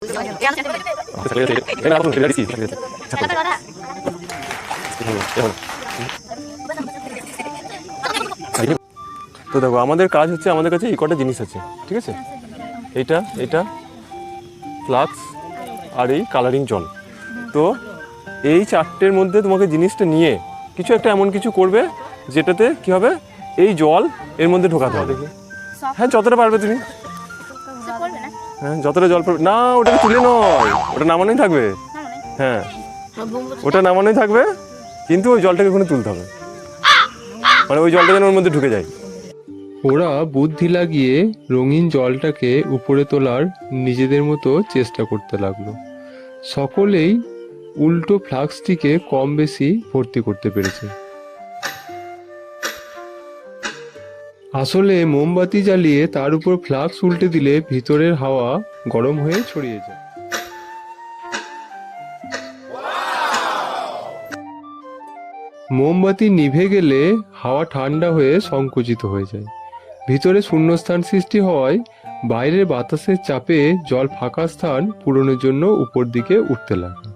তো দেখো আমাদের কাজ হচ্ছে, আমাদের কাছে এই কটা জিনিস আছে, ঠিক আছে? এইটা এটা ফ্লাক্স আর এই কালারিং জল। তো এই চারটের মধ্যে তোমাকে জিনিসটা নিয়ে কিছু একটা এমন কিছু করবে যেটাতে কি হবে, এই জল এর মধ্যে ঢোকাতে হবে। হ্যাঁ, যতটা পারবে তুমি। হ্যাঁ, যতটা জল পারবে না, ওটাকে তুলে নয়, ওটা নামানোই থাকবে। হ্যাঁ, ওটা নামানোই থাকবে, কিন্তু ওই জলটাকে ওখানে তুলতে হবে, মানে ওই জলটা যেন ওর মধ্যে ঢুকে যায়। ওরা বুদ্ধি লাগিয়ে রঙিন জলটাকে উপরে তোলার নিজেদের মতো চেষ্টা করতে লাগলো। সকলেই উল্টো ফ্লাক্সটিকে কম বেশি ভর্তি করতে পেরেছে। আসলে মোমবাতি জ্বালিয়ে তার উপর ফ্লাক্স উল্টে দিলে ভিতরের হাওয়া গরম হয়ে ছড়িয়ে যায়। মোমবাতি নিভে গেলে হাওয়া ঠান্ডা হয়ে সংকুচিত হয়ে যায়। ভিতরে শূন্যস্থান সৃষ্টি হওয়ায় বাইরের বাতাসের চাপে জল ফাঁকা স্থান পূরণের জন্য উপর দিকে উঠতে লাগে।